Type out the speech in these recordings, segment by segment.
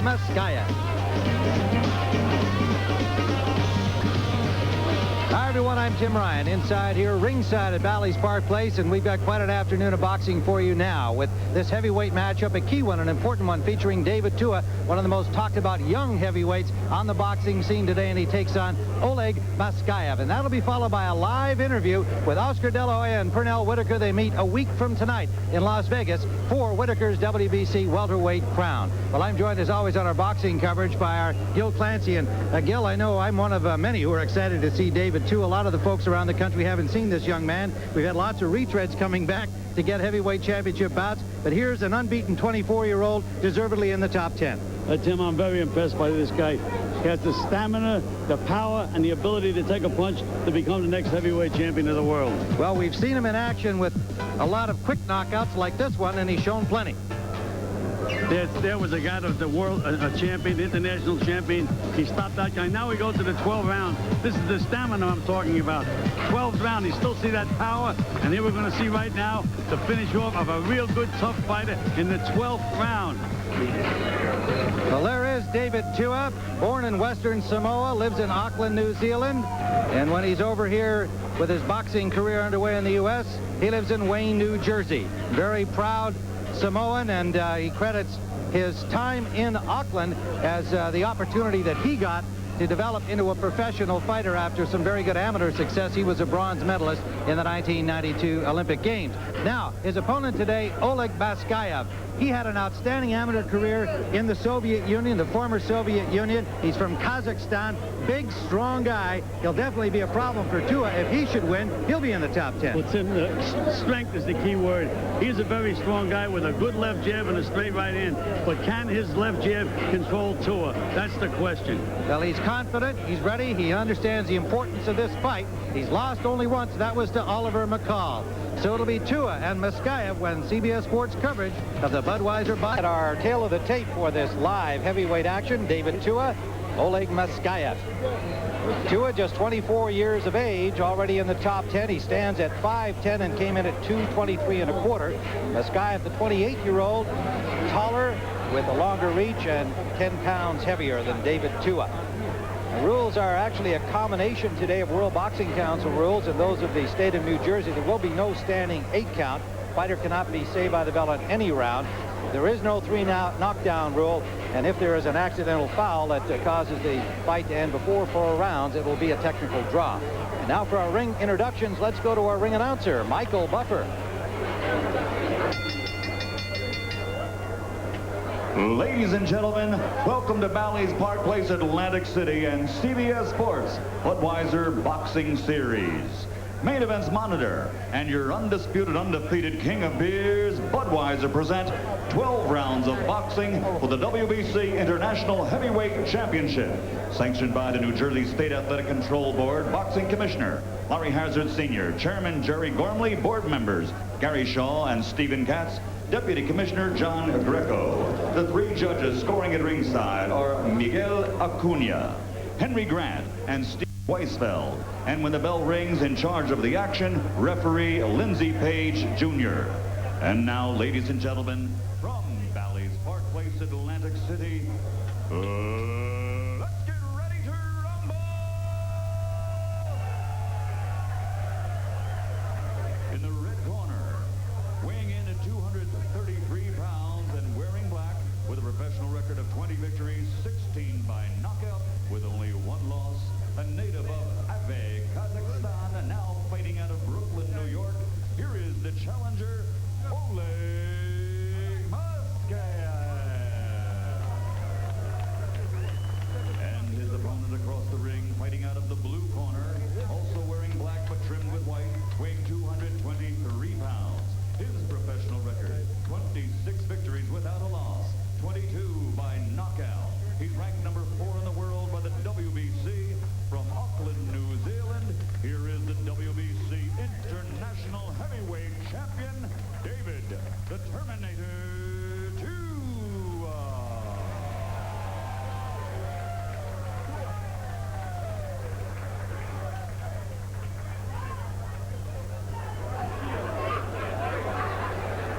Maskaev. Hi, everyone. I'm Tim Ryan, inside here, ringside at Bally's Park Place, and we've got quite an afternoon of boxing for you now with this heavyweight matchup, a key one, an important one, featuring David Tua, one of the most talked about young heavyweights on the boxing scene today, and he takes on Oleg Maskaev. And that'll be followed by a live interview with Oscar De La Hoya and Pernell Whitaker. They meet a week from tonight in Las Vegas for Whitaker's WBC welterweight crown. Well, I'm joined, as always, on our boxing coverage by our Gil Clancy. And Gil, I know I'm one of many who are excited to see David Tua. A lot of the folks around the country haven't seen this young man. We've had lots of retreads coming back to get heavyweight championship bouts, but here's an unbeaten 24-year-old deservedly in the top 10. Tim, I'm very impressed by this guy. He has the stamina, the power, and the ability to take a punch to become the next heavyweight champion of the world. Well, we've seen him in action with a lot of quick knockouts like this one, and he's shown plenty. There was a guy that was the world a champion, international champion. He stopped that guy. Now we go to the 12th round. This is the stamina I'm talking about. 12th round, you still see that power. And here we're going to see right now the finish off of a real good, tough fighter in the 12th round. Well, there is David Tua, born in Western Samoa, lives in Auckland, New Zealand. And when he's over here with his boxing career underway in the U.S., he lives in Wayne, New Jersey. Very proud Samoan, and he credits his time in Auckland as the opportunity that he got to develop into a professional fighter after some very good amateur success. He was a bronze medalist in the 1992 Olympic Games. Now, his opponent today, Oleg Maskaev. He had an outstanding amateur career in the Soviet Union, the former Soviet Union. He's from Kazakhstan. Big, strong guy. He'll definitely be a problem for Tua. If he should win, he'll be in the top 10. Well, Tim, strength is the key word. He's a very strong guy with a good left jab and a straight right hand. But can his left jab control Tua? That's the question. Well, he's confident. He's ready. He understands the importance of this fight. He's lost only once. That was to Oliver McCall. So it'll be Tua and Maskaev when CBS Sports coverage of the Budweiser bout. At our tail of the tape for this live heavyweight action, David Tua, Oleg Maskaev. Tua, just 24 years of age, already in the top 10. He stands at 5'10" and came in at 223 1/4. Maskaev, the 28-year-old, taller with a longer reach and 10 pounds heavier than David Tua. The rules are actually a combination today of World Boxing Council rules and those of the state of New Jersey. There will be no standing 8 count. Fighter cannot be saved by the bell in any round. There is no 3 knockdown rule, and if there is an accidental foul that causes the fight to end before 4 rounds, it will be a technical draw. And now for our ring introductions, let's go to our ring announcer, Michael Buffer. Ladies and gentlemen, welcome to Bally's Park Place, Atlantic City, and CBS Sports Budweiser Boxing Series. Main Events Monitor and your undisputed, undefeated king of beers, Budweiser, present 12 rounds of boxing for the WBC International Heavyweight Championship. Sanctioned by the New Jersey State Athletic Control Board, Boxing Commissioner Larry Hazard Sr., Chairman Jerry Gormley, board members Gary Shaw and Stephen Katz, Deputy Commissioner John Greco. The 3 judges scoring at ringside are Miguel Acuna, Henry Grant, and Steve Weisfeld. And when the bell rings, in charge of the action, referee Lindsey Page Jr. And now, ladies and gentlemen, from Bally's Park Place, Atlantic City, let's get ready to rumble! In the red corner, weighing in at 233 pounds and wearing black, with a professional record of 20 victories, 16 by knockout, with only 1 loss, a native of Ave, Kazakhstan, and now fighting out of Brooklyn, New York. Here is the challenger, Oleg Maskaev. And his opponent across the ring, fighting out of the blue corner, also wearing black but trimmed with white, weighing 223 pounds. His professional record, 26 victories without a loss, 22 by knockout. He's ranked number 4 in the world by the WBC. From Auckland, New Zealand, here is the WBC International Heavyweight Champion, David the Terminator Tua.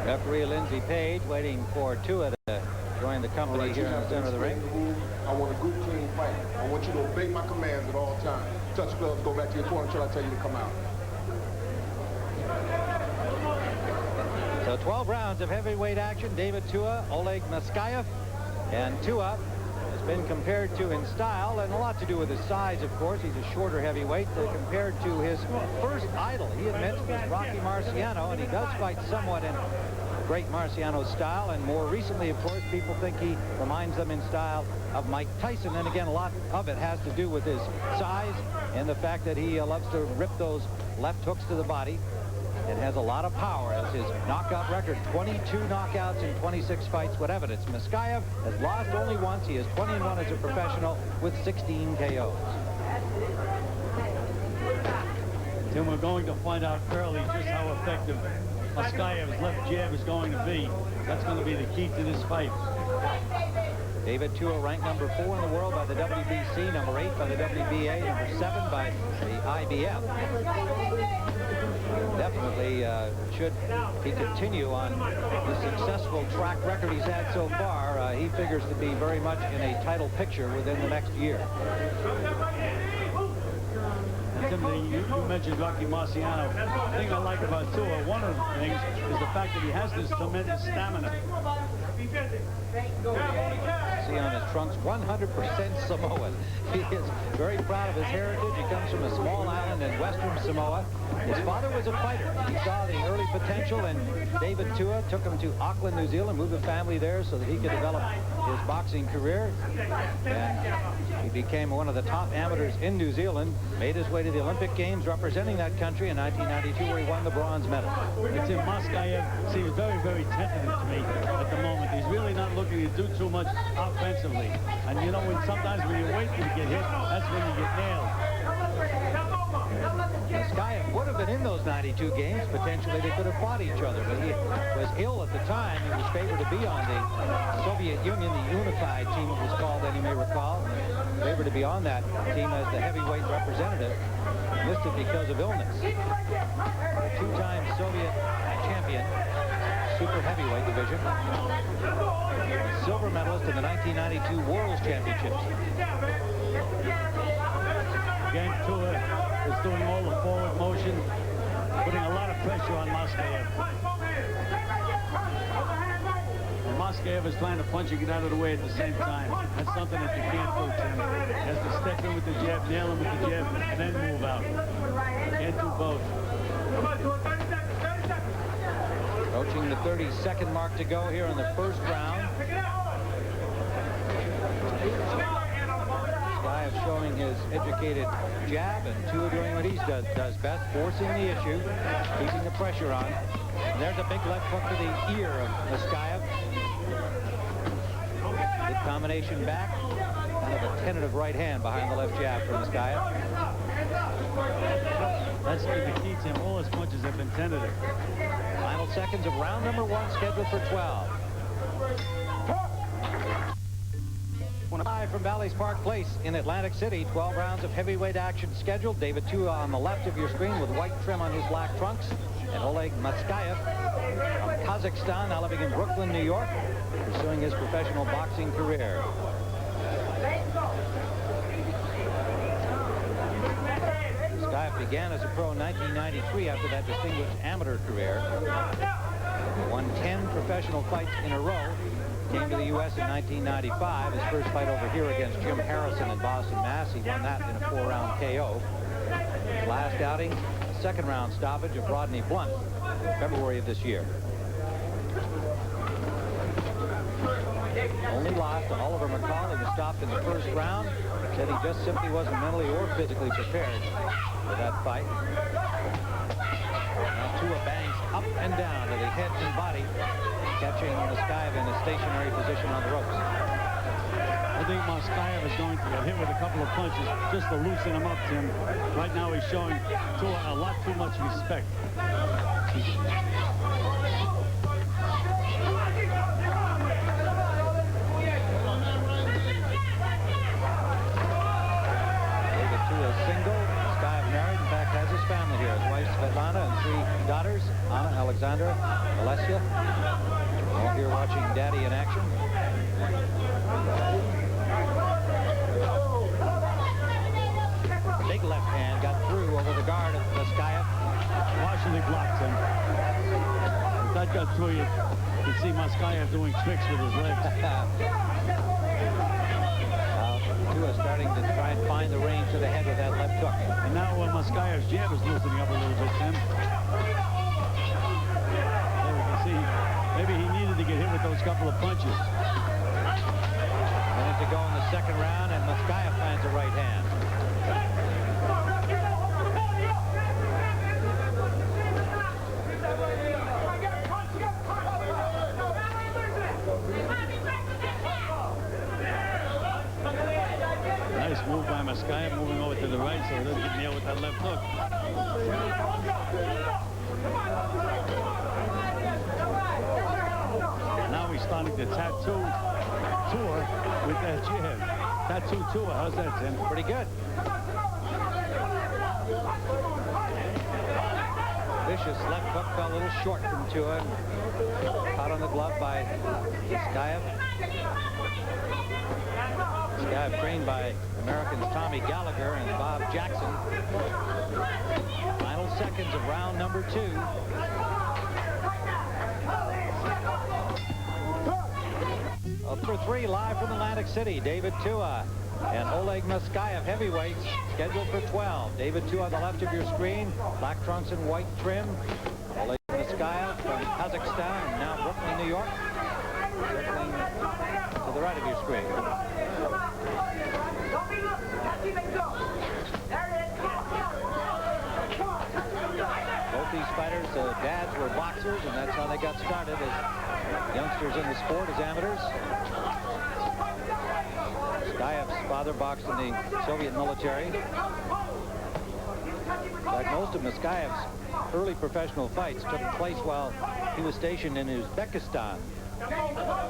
Referee Lindsey Page waiting for Tua to join join the company here in the center of the ring. I want a good, clean fight. I want you to obey my commands at all times. Touch gloves, go back to your corner until I tell you to come out. So 12 rounds of heavyweight action. David Tua, Oleg Maskaev, and Tua has been compared to in style, and a lot to do with his size, of course. He's a shorter heavyweight compared to his first idol. He admits was Rocky Marciano, and he does fight somewhat in great Marciano style, and more recently, of course, people think he reminds them in style of Mike Tyson. And again, a lot of it has to do with his size and the fact that he loves to rip those left hooks to the body and has a lot of power, as his knockout record, 22 knockouts in 26 fights, would evidence. Maskaev has lost only once. He is 20-1 as a professional with 16 KOs. Tim, we're going to find out early just how effective Maskaev's left jab is going to be. That's going to be the key to this fight. David Tua ranked number 4 in the world by the WBC, number 8 by the WBA, number 7 by the IBF. Definitely should he continue on the successful track record he's had so far, he figures to be very much in a title picture within the next year. Tim, you mentioned Rocky Marciano. The thing I like about Tua, one of the things, is the fact that he has this tremendous stamina. See on his trunks, 100% Samoan. He is very proud of his heritage. He comes from a small island in western Samoa. His father was a fighter. He saw the early potential, and David Tua took him to Auckland, New Zealand, moved the family there so that he could develop his boxing career. And he became one of the top amateurs in New Zealand, made his way to the Olympic Games representing that country in 1992, where he won the bronze medal. Tim, Maskaev seems very, very tentative to me at the moment. He's really not looking to do too much offensively. And you know, sometimes when you wait to get hit, that's when you get nailed. Maskaev would have been in those 92 games. Potentially they could have fought each other, but he was ill at the time. He was favored to be on the Soviet Union, the unified team it was called, that you may recall. Favored to be on that team as the heavyweight representative. Missed it because of illness. Two-time Soviet champion, super heavyweight division. Silver medalist in the 1992 World Championships. Again, Tua is doing all the forward motion, putting a lot of pressure on Maskaev. And Maskaev is trying to punch and get out of the way at the same time. That's something that you can't do, Tim. He has to step in with the jab, nail him with the jab, and then move out. Can't do both. Approaching the 30-second mark to go here in the first round. Maskaev showing his educated jab, and Tua doing what he does best, forcing the issue, keeping the pressure on. And there's a big left hook to the ear of Maskaev. Good combination back. Kind of a tentative right hand behind the left jab from Maskaev. That's been the key, Tim. All his punches have been tentative. Final seconds of round number 1, scheduled for 12. Live from Bally's Park Place in Atlantic City, 12 rounds of heavyweight action scheduled. David Tua on the left of your screen with white trim on his black trunks, and Oleg Maskaev from Kazakhstan, now living in Brooklyn, New York, pursuing his professional boxing career. Maskaev began as a pro in 1993 after that distinguished amateur career. Won 10 professional fights in a row. Came to the U.S. in 1995. His first fight over here against Jim Harrison in Boston, Mass. He won that in a 4-round KO. His last outing, a second-round stoppage of Rodney Blunt in February of this year. Only lost to Oliver McCall. He was stopped in the first round. Said he just simply wasn't mentally or physically prepared for that fight. Now Tua bangs up and down to the head and body, catching Maskaev in a stationary position on the ropes. I think Maskaev is going to get hit with a couple of punches just to loosen him up, Tim. Right now he's showing Tua a lot too much respect. David Tua is single. Maskaev married. In fact, has his family here. His wife Svetlana and 3 daughters, Anna, Alexandra, Alessia. All here watching Daddy in action. Big left hand got through over the guard of Maskaev. Partially blocked him. If that got through, you see Maskaev doing tricks with his legs. Tua starting to try and find the range to the head with that left hook. And now Maskaev's jab is loosening up a little bit, Tim. There we can see, maybe he needed to get hit with those couple of punches. Minute to go in the second round, and Maskaev finds a right hand. Nice move by Maskaev, moving over to the right so he doesn't get nailed with that left hook. Now he's starting to tattoo Tua with that jab. Tattoo Tua, how's that, Tim? Pretty good. Vicious left hook fell a little short from Tua. Caught on the glove by Maskaev. Maskaev trained by Americans Tommy Gallagher and Bob Jackson. Final seconds of round number 2. Up for 3 live from Atlantic City. David Tua and Oleg Maskaev, heavyweights, scheduled for 12. David Tua on the left of your screen, black trunks and white trim. Oleg Maskaev from Kazakhstan, and now Brooklyn, New York. Circling to the right of your screen. Both these fighters, dads were boxers, and that's how they got started as youngsters in the sport, as amateurs. Maskaev's father boxed in the Soviet military. In fact, most of Maskaev's early professional fights took place while he was stationed in Uzbekistan,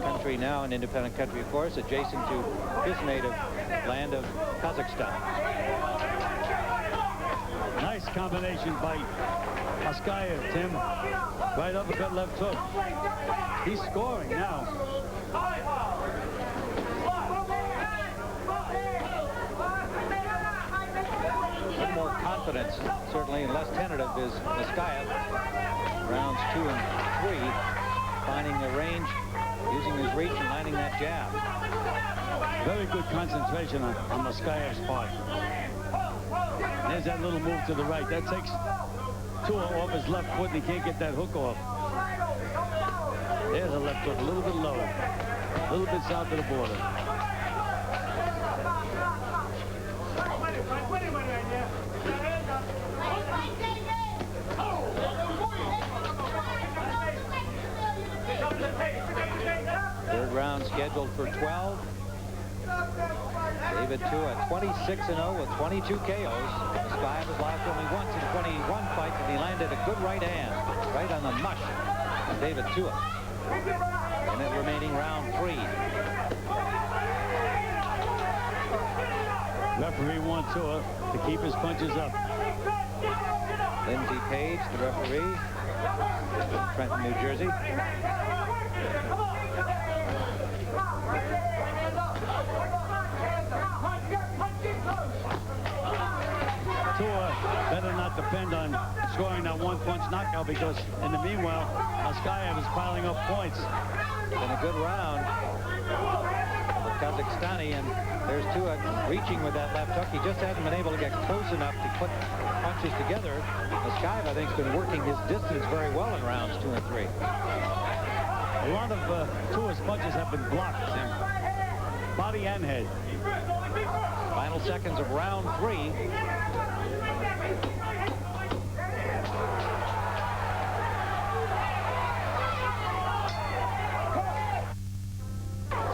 country now an independent country, of course, adjacent to his native land of Kazakhstan. Nice combination by Maskaev, Tim. Right uppercut, left hook. He's scoring now. A little more confidence, certainly, and less tentative is Maskaev. Rounds 2 and 3, finding the range, using his reach and landing that jab. Very good concentration on Maskaev's part. There's that little move to the right. That takes Tua off his left foot, and he can't get that hook off. There's a left hook, a little bit low. A little bit south of the border. Third round scheduled for 12. David Tua 26-0 with 22 KOs. Maskaev has lost only once in 21 fights, and he landed a good right hand right on the mush of David Tua. And it remaining round 3. Referee wants Tua to keep his punches up. Lindsey Page, the referee, Trenton, New Jersey. Tua better not depend on scoring that one-punch knockout, because in the meanwhile, Maskaev is piling up points. Been a good round for Kazakhstani, and there's Tua reaching with that left hook. He just hasn't been able to get close enough to put punches together. Maskaev, I think, has been working his distance very well in rounds 2 and 3. A lot of Tua's punches have been blocked, Tim. Body and head. Final seconds of round 3.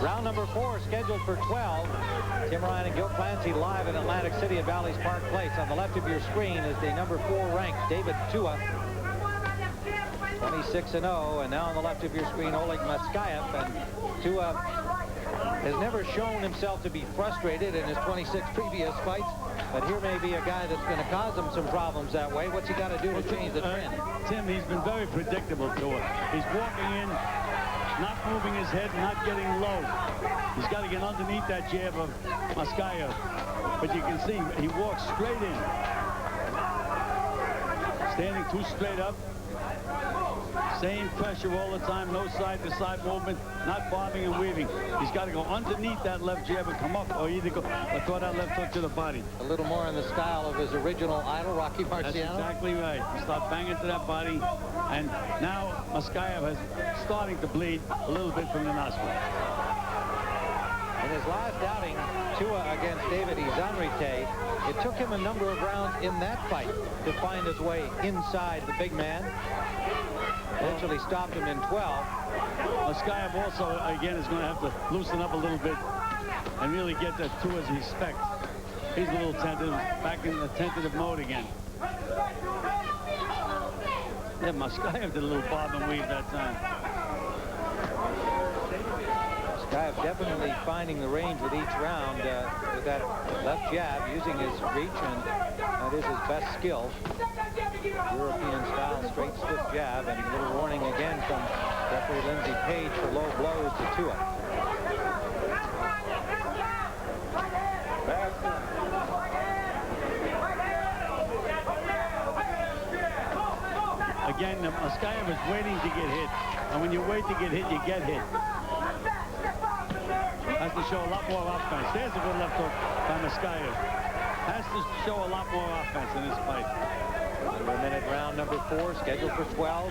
Round number 4 scheduled for 12. Tim Ryan and Gil Clancy live in Atlantic City at Bally's Park Place. On the left of your screen is the number 4 ranked David Tua, 26-0, and now on the left of your screen, Oleg Maskaev. And Tua has never shown himself to be frustrated in his 26 previous fights, but here may be a guy that's going to cause him some problems that way. What's he got to do to change the trend? Tim, he's been very predictable, Tua. He's walking in, not moving his head, not getting low. He's got to get underneath that jab of Maskaev. But you can see he walks straight in. Standing too straight up. Same pressure all the time, no side-to-side movement, not bobbing and weaving. He's got to go underneath that left jab and come up, or either go or throw that left hook to the body. A little more in the style of his original idol, Rocky Marciano. That's exactly right. He starts banging to that body, and now Maskaev is starting to bleed a little bit from the nostril. In his last outing, Tua against David Izanrite, it took him a number of rounds in that fight to find his way inside the big man. Eventually stopped him in 12. Maskaev also, again, is going to have to loosen up a little bit and really get that Tua's respect. He's a little tentative, back in the tentative mode again. Yeah, Maskaev did a little bob and weave that time. Maskaev definitely finding the range with each round with that left jab, using his reach, and that is his best skill. European style straight stiff jab, and a little warning again from referee Lindsey Page for low blows to Tua. Again, Maskaev is waiting to get hit, and when you wait to get hit, you get hit. Has to show a lot more offense. There's a good left hook by Maskaev. Has to show a lot more offense in this fight. Under a minute, round number 4, scheduled for 12.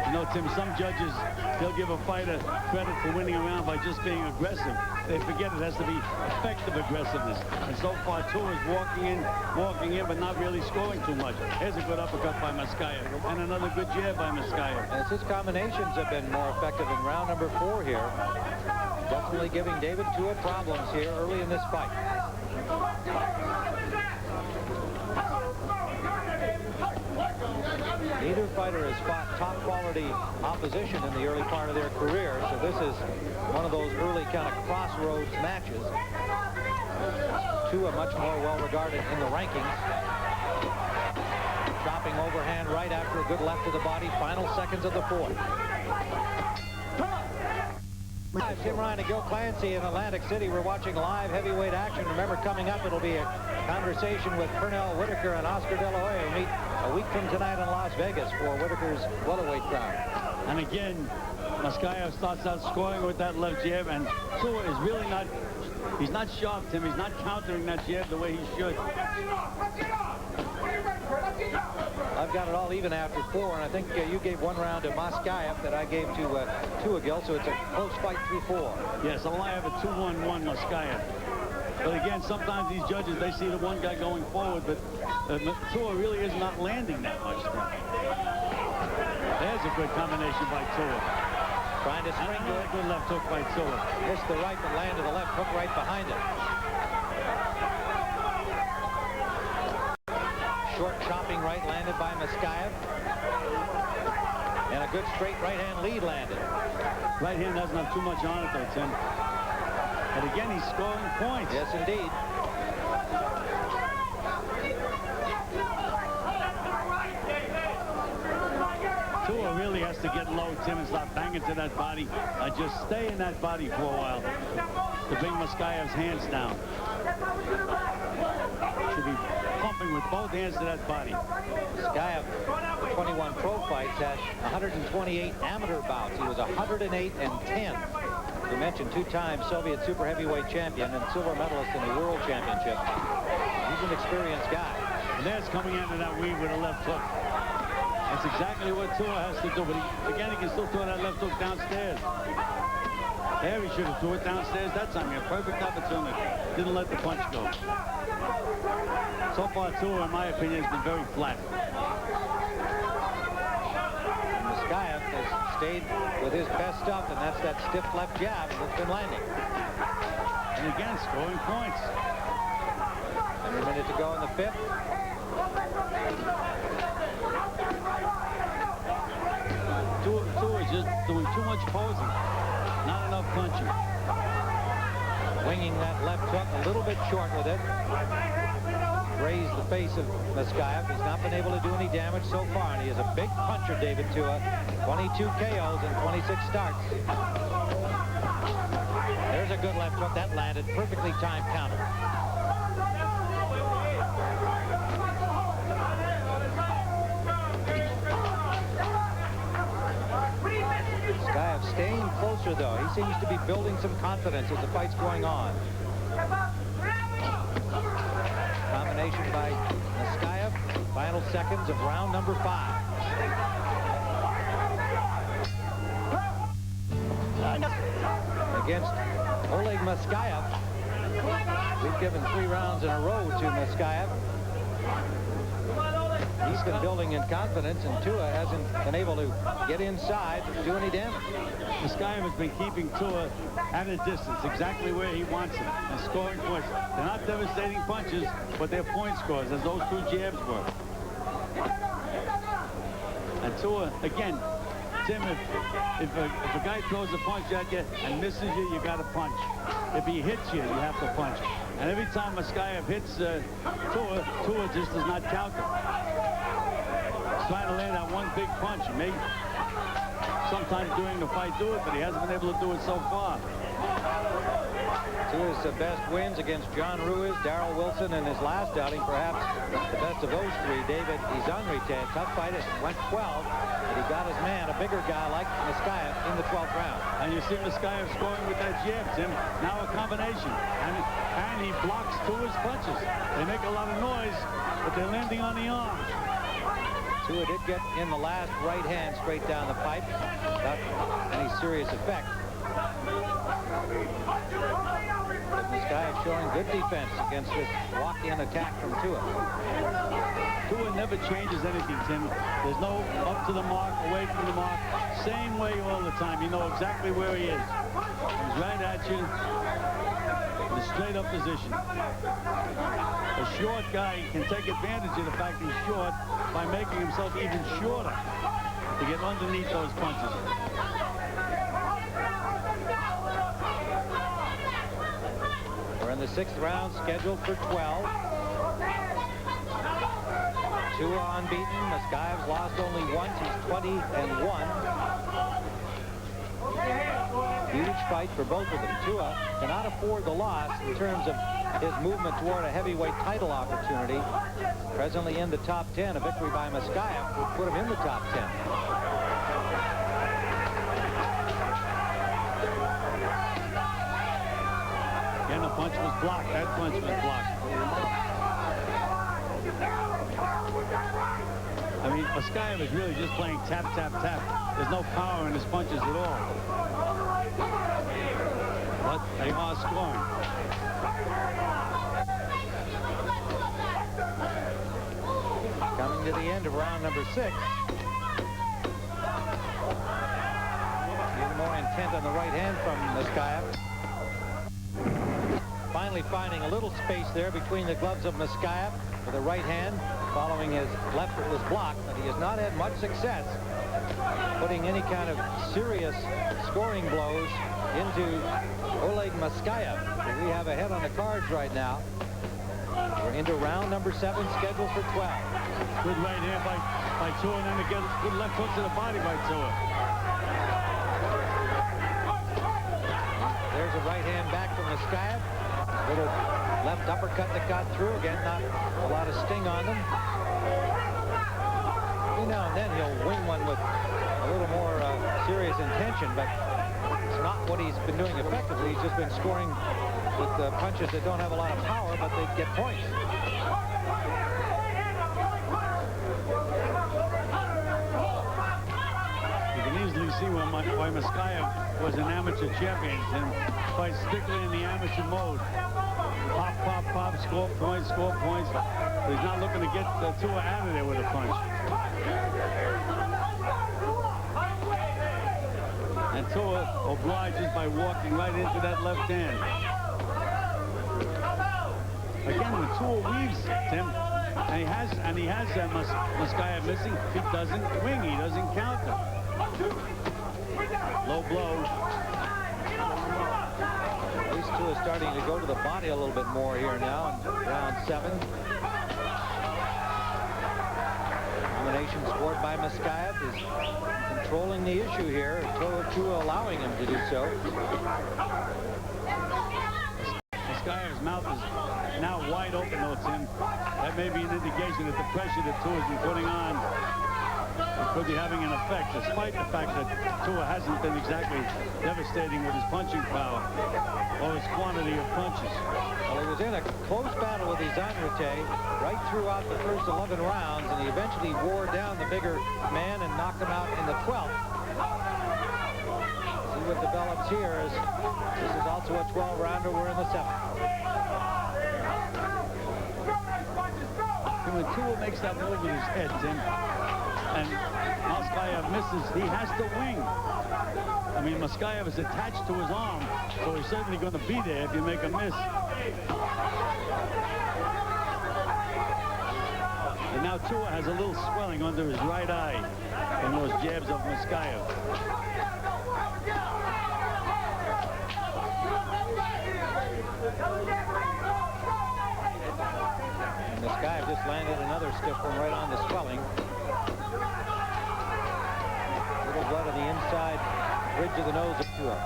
You know, Tim, some judges, they'll give a fighter credit for winning a round by just being aggressive. They forget it has to be effective aggressiveness. And so far, Tua is walking in, but not really scoring too much. Here's a good uppercut by Maskaev, and another good jab by Maskaev. As his combinations have been more effective in round number 4 here. Definitely giving David Tua problems here early in this fight. Neither fighter has fought top-quality opposition in the early part of their career, so this is one of those early kind of crossroads matches. Tua much more well-regarded in the rankings. Chopping overhand right after a good left to the body. Final seconds of the 4th. Tim Ryan and Gil Clancy in Atlantic City. We're watching live heavyweight action. Remember, coming up, it'll be a conversation with Pernell Whitaker and Oscar De La Hoya, who meet a week from tonight in Las Vegas for Whitaker's welterweight crown. And again, Maskaev starts out scoring with that left jab, and Tua is really not, he's not sharp, Tim. He's not countering that jab the way he should. I've got it all even after 4, and I think you gave one round to Maskaev that I gave to Tua, Gil, so it's a close fight through 4. Yes, well, I have a 2-1-1 Maskaev. But again, sometimes these judges, they see the one guy going forward, but Tua really is not landing that much. There's a good combination by Tua. Trying to spring to it. Good left hook by Tua. Missed the right, but landed the left hook right behind it. Short chopping right landed by Maskaev. And a good straight right-hand lead landed. Right hand doesn't have too much on it, though, Tim. But again, he's scoring points. Yes, indeed. Tua really has to get low, Tim, and start banging to that body. Just stay in that body for a while to bring Maskaev's hands down. Should be pumping with both hands to that body. Maskaev, 21 pro fights, had 128 amateur bouts. He was 108-10. We mentioned 2-time Soviet super heavyweight champion and silver medalist in the World Championship. He's an experienced guy. And there's coming into that weave with a left hook. That's exactly what Tua has to do. But again, he can still throw that left hook downstairs. There he should have threw it downstairs that time. He had a perfect opportunity. Didn't let the punch go. So far, Tua, in my opinion, has been very flat. Maskaev has stayed with his best stuff, and that's that stiff left jab that's been landing. And again, scoring points. Every minute to go in the 5th. Tua is just doing too much posing. Not enough punching. Winging that left hook a little bit short with it. grazed the face of Maskaev. He's not been able to do any damage so far, and he is a big puncher, David Tua. 22 KOs in 26 starts. There's a good left hook. That landed. Perfectly timed counter. Maskaev staying closer, though. He seems to be building some confidence as the fight's going on. Combination by Maskaev. Final seconds of round number 5. Against Oleg Maskaev. We've given 3 rounds in a row to Maskaev. He's been building in confidence, and Tua hasn't been able to get inside to do any damage. Maskaev has been keeping Tua at a distance, exactly where he wants him, and scoring points. They're not devastating punches, but they're point scores, as those 2 jabs were. And Tua, again, Tim, if a guy throws a punch at you and misses you, you got to punch. If he hits you, you have to punch. And every time Maskaev hits Tua just does not counter. He's trying to land that one big punch. He may sometimes during the fight do it, but he hasn't been able to do it so far. Tua's best wins against John Ruiz, Darrell Wilson, and his last outing, perhaps the best of those 3, David Izanrite. Tough fight. It went 12, but he got his man, a bigger guy like Maskaev, in the 12th round. And you see Maskaev scoring with that jab, Tim. Now a combination. And he blocks Tua's punches. They make a lot of noise, but they're landing on the arms. Tua did get in the last right hand straight down the pipe without any serious effect. But Maskaev showing good defense against this walk-in attack from Tua. Tua never changes anything, Tim. There's no up to the mark, away from the mark. Same way all the time. You know exactly where he is. He's right at you in a straight-up position. A short guy can take advantage of the fact he's short by making himself even shorter to get underneath those punches. We're in the 6th round, scheduled for 12. Tua unbeaten. Maskaev's lost only once. He's 20-1. Huge fight for both of them. Tua cannot afford the loss in terms of his movement toward a heavyweight title opportunity. Presently in the top 10. A victory by Maskaev would put him in the top 10. And the punch was blocked. That punch was blocked. I mean, Maskaev is really just playing tap, tap, tap. There's no power in his punches at all. But they are scoring. Coming to the end of round number 6. Even more intent on the right hand from Maskaev. Finally finding a little space there between the gloves of Maskaev with the right hand, following his left that was blocked, but he has not had much success putting any kind of serious scoring blows into Oleg Maskaev. We have a head on the cards right now. We're into round number 7, scheduled for 12. Good right hand by Tua, and then again, good left hook to the body by Tua. There's a right hand back from Maskaev. Little left uppercut that got through. Again, not a lot of sting on them. Every now and then he'll wing one with a little more serious intention, but it's not what he's been doing effectively. He's just been scoring with punches that don't have a lot of power, but they get points. You can easily see why Maskaev was an amateur champion and fights strictly in the amateur mode. Pop, pop, pop, score points, score points. But he's not looking to get Tua out of there with a punch. And Tua obliges by walking right into that left hand. Again, when Tua weaves, Tim, and he has Maskaev missing, he doesn't wing, he doesn't counter. Low blow. These two are starting to go to the body a little bit more here now in round 7. Determination scored by Maskaev is controlling the issue here. Tua allowing him to do so. Maskaev's mouth is now wide open, though, Tim. That may be an indication that the pressure that Tua's been putting on could be having an effect, despite the fact that Tua hasn't been exactly devastating with his punching power or his quantity of punches. Well, he was in a close battle with Izanrite right throughout the first 11 rounds, and he eventually wore down the bigger man and knocked him out in the 12th. See what develops here as this is also a 12-rounder. We're in the 7th. When Tua makes that move with his head, Tim, and Maskaev misses, he has to wing. I mean, Maskaev is attached to his arm, so he's certainly going to be there if you make a miss. And now Tua has a little swelling under his right eye from those jabs of Maskaev. And Maskaev just landed another stiff one right on the swelling. Little blood on the inside bridge of the nose of Tua.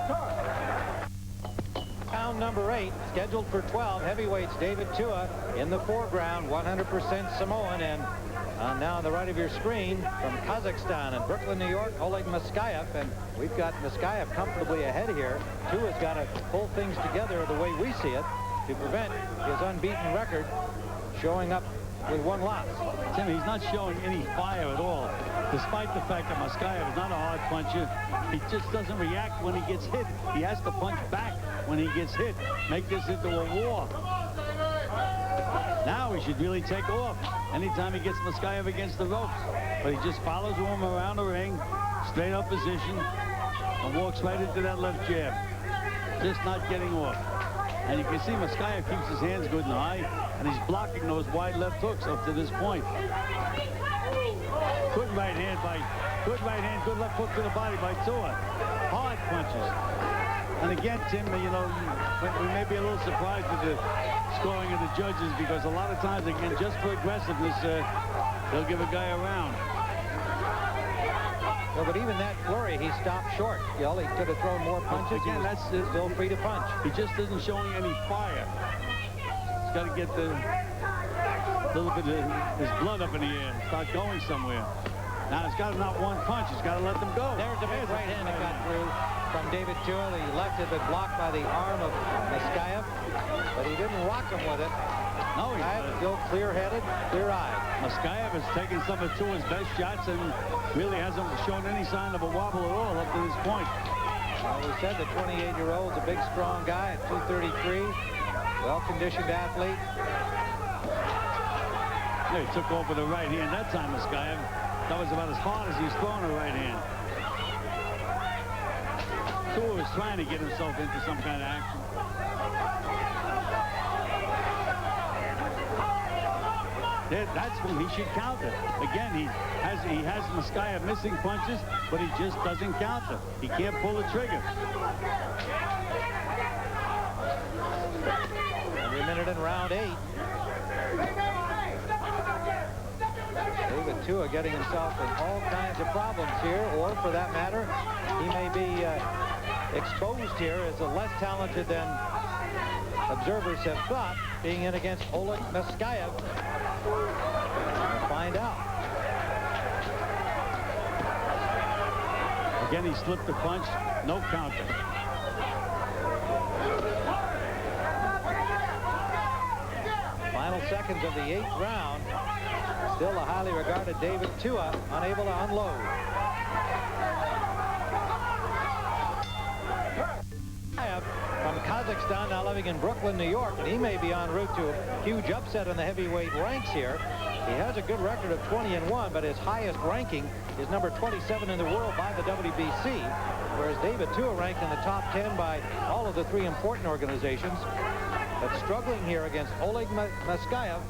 Round number 8, scheduled for 12. Heavyweights David Tua in the foreground, 100% Samoan. And now on the right of your screen, from Kazakhstan and Brooklyn, New York, Oleg Maskaev. And we've got Maskaev comfortably ahead here. Tua's got to pull things together the way we see it to prevent his unbeaten record showing up with one loss. Tim, he's not showing any fire at all, despite the fact that Maskaev is not a hard puncher. He just doesn't react when he gets hit. He has to punch back when he gets hit. Make this into a war. Now he should really take off anytime he gets Maskaev against the ropes. But he just follows him around the ring, straight up position, and walks right into that left jab. Just not getting off. And you can see Maskaev keeps his hands good and high, and he's blocking those wide left hooks up to this point. Good right hand, good left hook to the body by Tua. Hard punches. And again, Tim, you know, we may be a little surprised with the scoring of the judges, because a lot of times, again, just for aggressiveness, they'll give a guy a round. Well, but even that flurry, he stopped short. Gil, he could have thrown more punches. Again, that's still free to punch. He just isn't showing any fire. He's got to get the little bit of his blood up in the air and start going somewhere. Now he's got to not one punch. He's got to let them go. There's a big right hand that got through from David Tua. The left had been blocked by the arm of Maskaev, but he didn't rock him with it. No, he's still clear-headed, clear-eyed. Maskaev has taken some of Tua's best shots and really hasn't shown any sign of a wobble at all up to this point. Well, we said the 28-year-old's a big, strong guy at 233. Well-conditioned athlete. Yeah, he took off with a right hand that time, Maskaev. That was about as hard as he's throwing a right hand. Tua was trying to get himself into some kind of action. That's when he should counter. Again, he has Maskaev missing punches, but he just doesn't counter. He can't pull the trigger. Every minute in round 8. David Tua getting himself in all kinds of problems here, or for that matter, he may be exposed here as a less talented than observers have thought, being in against Oleg Maskaev. We'll find out. Again, he slipped the punch, no counter. Final seconds of the 8th round. Still a highly regarded David Tua, unable to unload. From Kazakhstan, now living in Brooklyn, New York, and he may be en route to a huge upset in the heavyweight ranks here. He has a good record of 20-1, but his highest ranking is number 27 in the world by the WBC, whereas David Tua ranked in the top 10 by all of the 3 important organizations. But struggling here against Oleg Maskaev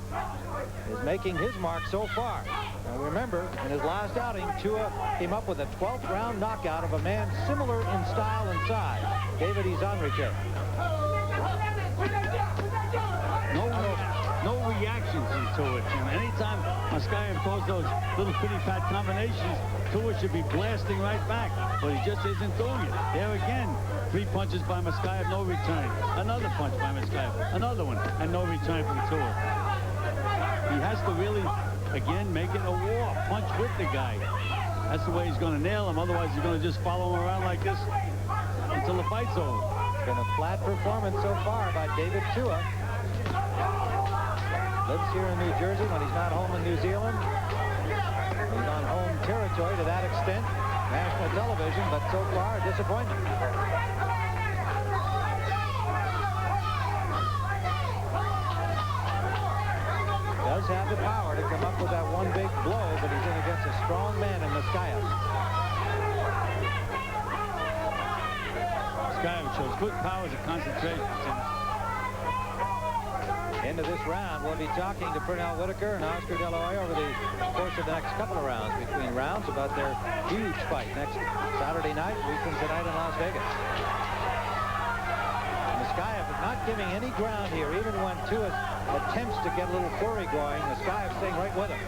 is making his mark so far. Now remember, in his last outing, Tua came up with a 12th round knockout of a man similar in style and size, David Izanrite. No reaction combination to it. And anytime Maskaev throws those little pitty-pat combinations, Tua should be blasting right back. But he just isn't doing it. There again, 3 punches by Maskaev, no return. Another punch by Maskaev, another one, and no return from Tua. He has to really, again, make it a war. Punch with the guy. That's the way he's going to nail him. Otherwise, he's going to just follow him around like this until the fight's over. Been a flat performance so far by David Tua. Lives here in New Jersey when he's not home in New Zealand. He's on home territory to that extent. National television, but so far, disappointment. Does have the power to come up with that one big blow, but he's in against a strong man in Maskaev. Maskaev shows good powers of concentration. Into this round, we'll be talking to Pernell Whitaker and Oscar De La Hoya over the course of the next couple of rounds, between rounds, about their huge fight next Saturday night, a week from tonight in Las Vegas. Maskaev is not giving any ground here, even when Tua attempts to get a little flurry going. Maskaev staying right with him.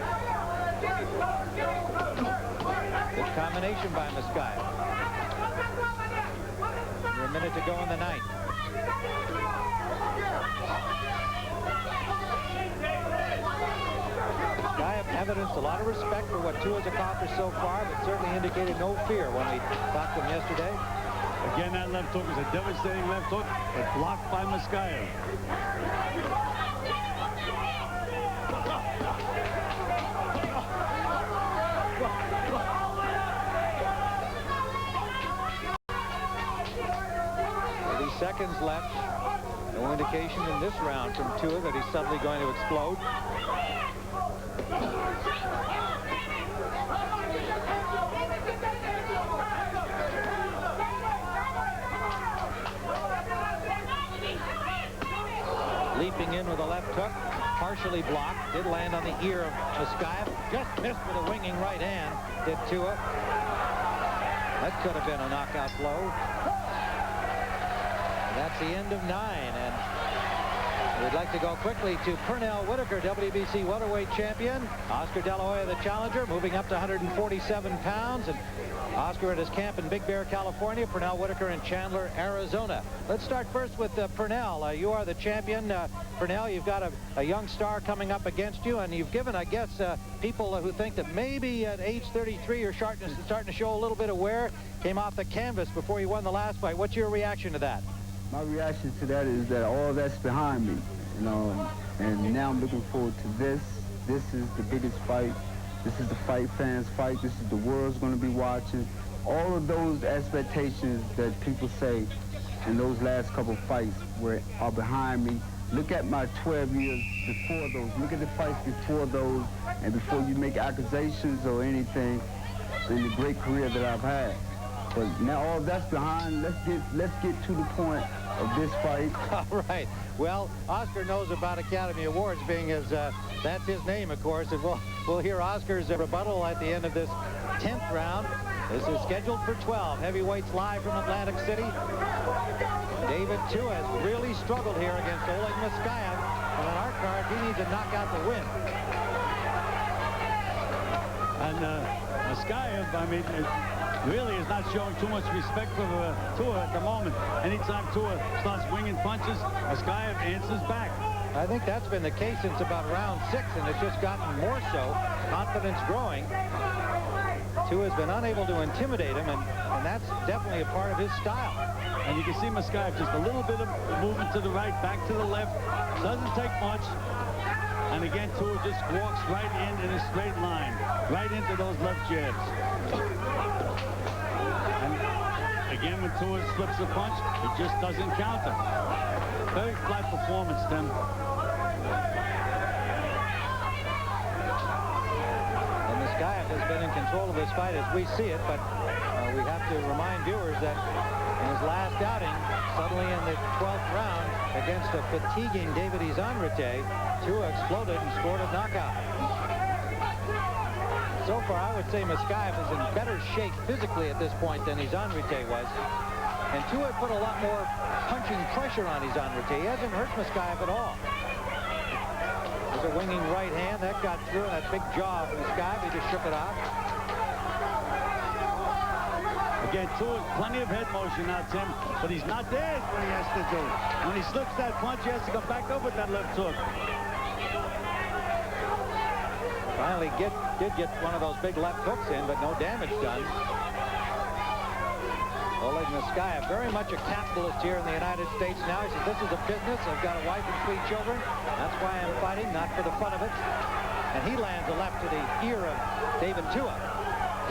Good combination by Maskaev. A minute to go in the ninth. Maskaev evidenced a lot of respect for what Tua's accomplished so far, but certainly indicated no fear when we talked to him yesterday. Again, that left hook was a devastating left hook, but blocked by Maskaev. Seconds left. No indication in this round from Tua that he's suddenly going to explode. Leaping in with a left hook, partially blocked, did land on the ear of Maskaev. Just missed with a winging right hand, did Tua. That could have been a knockout blow. That's the end of 9, and we'd like to go quickly to Pernell Whitaker, WBC welterweight champion. Oscar De La Hoya, the challenger, moving up to 147 pounds. And Oscar at his camp in Big Bear, California. Pernell Whitaker in Chandler, Arizona. Let's start first with Pernell. You are the champion. Pernell, you've got a young star coming up against you, and you've given, I guess, people who think that maybe at age 33 you're starting to show a little bit of wear. Came off the canvas before you won the last fight. What's your reaction to that? My reaction to that is that all that's behind me, you know, and now I'm looking forward to this. This is the biggest fight. This is the fight fans fight. This is the world's going to be watching. All of those expectations that people say in those last couple of fights are behind me. Look at my 12 years before those. Look at the fights before those, and before you make accusations or anything in the great career that I've had. But now all that's behind. Let's get to the point of this fight. All right. Well, Oscar knows about Academy Awards, being as that's his name, of course, and we'll hear Oscar's rebuttal at the end of this 10th round. This is scheduled for 12 heavyweights live from Atlantic City. David Tua has really struggled here against Oleg Maskaev, and on our card, he needs a knockout to win. And Maskaev, I mean, really is not showing too much respect for Tua at the moment. Anytime Tua starts winging punches, Maskaev answers back. I think that's been the case since about round 6, and it's just gotten more so. Confidence growing. Tua's been unable to intimidate him, and that's definitely a part of his style. And you can see Maskaev just a little bit of movement to the right, back to the left. Doesn't take much. And again, Tua just walks right in a straight line, right into those left jabs. And again, when Tua slips a punch, it just doesn't counter. Very flat performance, Tim. And Maskaev has been in control of this fight as we see it, but we have to remind viewers that in his last outing, suddenly in the 12th round, against a fatiguing David Izanrite, Tua exploded and scored a knockout. So far, I would say Maskaev is in better shape physically at this point than Izanrite was. And Tua put a lot more punching pressure on Izanrite. He hasn't hurt Maskaev at all. There's a winging right hand. That got through, and that big jaw of Maskaev. He just shook it off. Again, Tua, plenty of head motion now, Tim, but he's not there what he has to do. When he slips that punch, he has to come back up with that left hook. Finally did get one of those big left hooks in, but no damage done. Oleg Maskaev, very much a capitalist here in the United States now. He says, this is a business. I've got a wife and 3 children. That's why I'm fighting, not for the fun of it. And he lands a left to the ear of David Tua.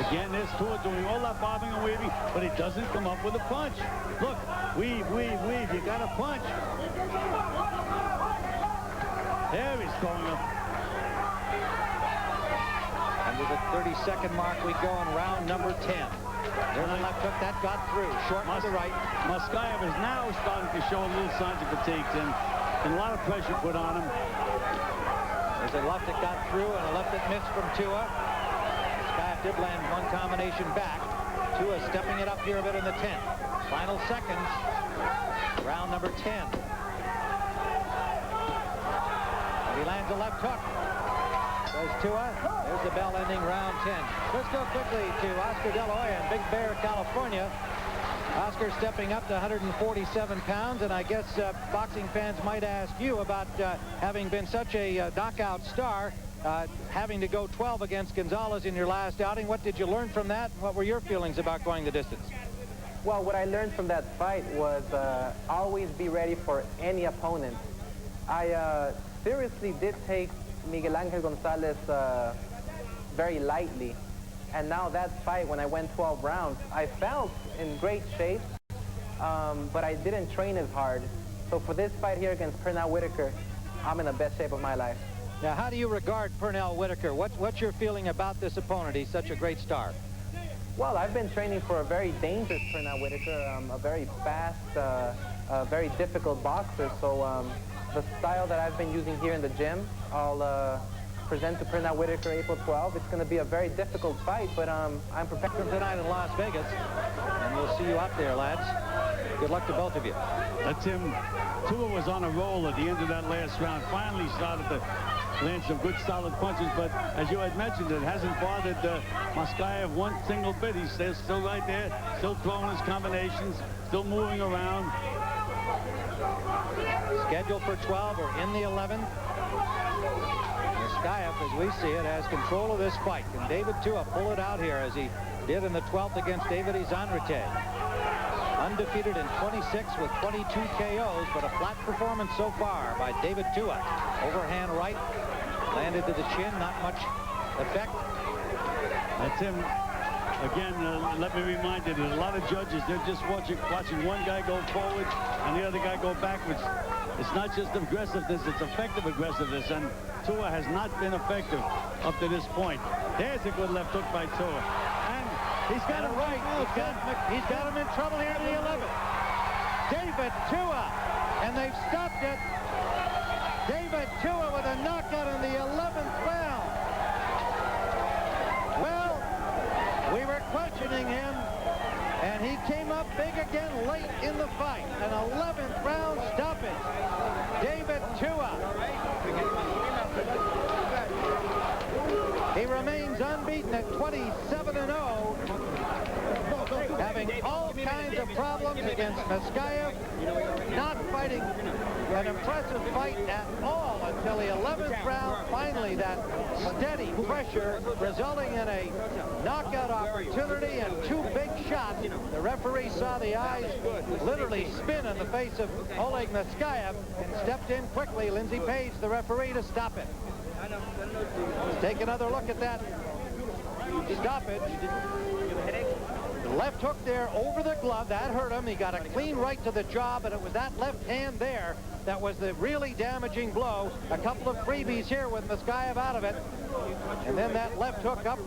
Again, there's Tua doing all that bobbing and weaving, but he doesn't come up with a punch. Look, weave, weave, weave. You got a punch. There he's going up. Under the 30-second mark we go in round number 10. There's a left hook that got through. Short to the right. Maskaev is now starting to show a little signs of fatigue, Tim. And a lot of pressure put on him. There's a left that got through and a left that missed from Tua. Maskaev did land one combination back. Tua stepping it up here a bit in the 10th. Final seconds. Round number 10. He lands a left hook. Goes Tua. There's the bell ending round 10. Let's go quickly to Oscar De La Hoya in Big Bear, California. Oscar stepping up to 147 pounds, and I guess boxing fans might ask you about having been such a knockout star, having to go 12 against Gonzalez in your last outing. What did you learn from that? What were your feelings about going the distance? Well, what I learned from that fight was always be ready for any opponent. I seriously did take Miguel Angel Gonzalez very lightly. And now that fight, when I went 12 rounds, I felt in great shape, but I didn't train as hard. So for this fight here against Pernell Whitaker, I'm in the best shape of my life. Now, how do you regard Pernell Whitaker? What's your feeling about this opponent? He's such a great star. Well, I've been training for a very dangerous Pernell Whitaker, a very fast, very difficult boxer. So the style that I've been using here in the gym, I'll present to Pernell Whitaker April 12th. It's going to be a very difficult fight, but I'm prepared. Tonight in Las Vegas, and we'll see you out there, lads. Good luck to both of you. That's him. Tua was on a roll at the end of that last round. Finally started to land some good solid punches, but as you had mentioned, it hasn't bothered Maskaev one single bit. He's still right there, still throwing his combinations, still moving around. Scheduled for 12 or in the 11th. Maskaev, as we see it, has control of this fight. Can David Tua pull it out here as he did in the 12th against David Izanrate? Undefeated in 26 with 22 KOs, but a flat performance so far by David Tua. Overhand right, landed to the chin, not much effect. That's him. Again, let me remind you, there's a lot of judges. They're just watching one guy go forward and the other guy go backwards. It's not just aggressiveness, it's effective aggressiveness, and Tua has not been effective up to this point. There's a good left hook by Tua. And he's got it right. He's got him in trouble here in the 11th. David Tua, and they've stopped it. David Tua with a knockout in the 11th round. Well, we were questioning him, and he came up big again late in the fight. An 11th round stoppage. David Tua. He remains unbeaten at 27-0, having all kinds of problems against Maskaev, not fighting an impressive fight at all until the 11th round. Finally, that steady pressure resulting in a knockout opportunity and 2 big shots. The referee saw the eyes literally spin in the face of Oleg Maskaev and stepped in quickly, Lindsey Page, the referee, to stop it. Let's take another look at that stoppage. The left hook there over the glove, that hurt him. He got a clean right to the jaw, but it was that left hand there that was the really damaging blow. A couple of freebies here with Maskaev out of it. And then that left hook up,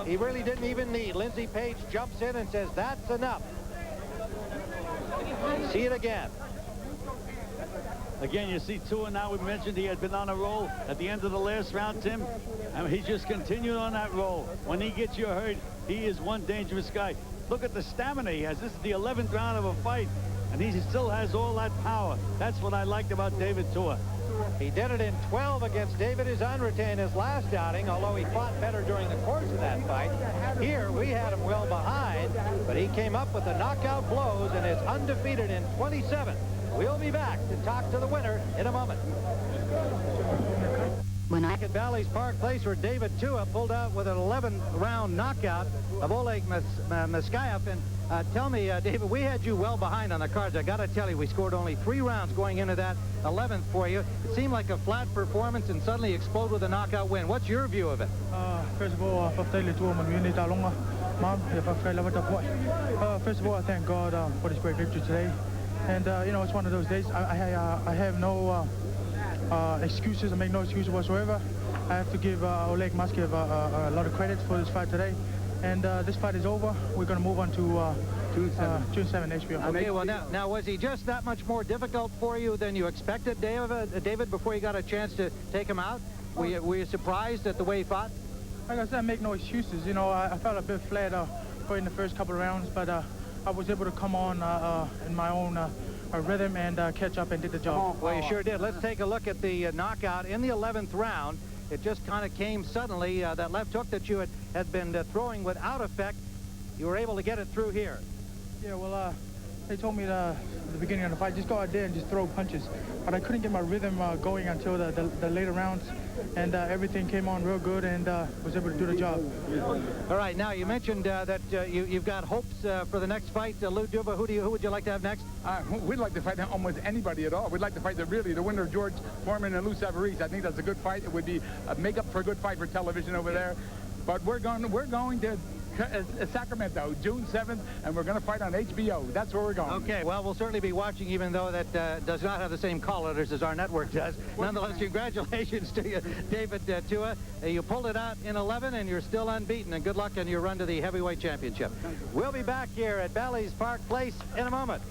he really didn't even need. Lindsey Page jumps in and says, that's enough. See it again. Again, you see Tua now. We mentioned he had been on a roll at the end of the last round, Tim. And he just continued on that roll. When he gets you hurt, he is one dangerous guy. Look at the stamina he has. This is the 11th round of a fight, and he still has all that power. That's what I liked about David Tua. He did it in 12 against David Izanrate in his last outing, although he fought better during the course of that fight. Here, we had him well behind, but he came up with the knockout blows and is undefeated in 27. We'll be back to talk to the winner in a moment. Back at Bally's Park Place, where David Tua pulled out with an 11th-round knockout of Oleg Maskaev. And tell me, David, we had you well behind on the cards. I got to tell you, we scored only 3 rounds going into that 11th for you. It seemed like a flat performance and suddenly explode with a knockout win. What's your view of it? First of all, I thank God for this great victory today. And, you know, it's one of those days. I have no excuses. I make no excuses whatsoever. I have to give Oleg Maskaev a lot of credit for this fight today. And this fight is over. We're going to move on to June 7th, HBO. Okay, well, now, was he just that much more difficult for you than you expected, David, before you got a chance to take him out? Were you surprised at the way he fought? Like I said, I make no excuses. You know, I felt a bit flat in the first couple of rounds, but I was able to come on in my own rhythm and catch up and did the job. Well, you sure did. Let's take a look at the knockout in the 11th round. It just kind of came suddenly. That left hook that you had been throwing without effect, you were able to get it through here. Yeah, well, they told me at the beginning of the fight, just go out there and just throw punches. But I couldn't get my rhythm going until the later rounds, and everything came on real good and was able to do the job. All right, now you mentioned that you've got hopes for the next fight. Lou Duba, who would you like to have next? We'd like to fight almost anybody at all. We'd like to fight the winner of George Foreman and Lou Savarese. I think that's a good fight. It would be a make-up for a good fight for television over there. But we're going to Sacramento, June 7th, and we're going to fight on HBO. That's where we're going. Okay, well, we'll certainly be watching, even though that does not have the same call letters as our network does. Nonetheless, congratulations to you, David Tua. You pulled it out in 11, and you're still unbeaten, and good luck on your run to the heavyweight championship. We'll be back here at Bally's Park Place in a moment.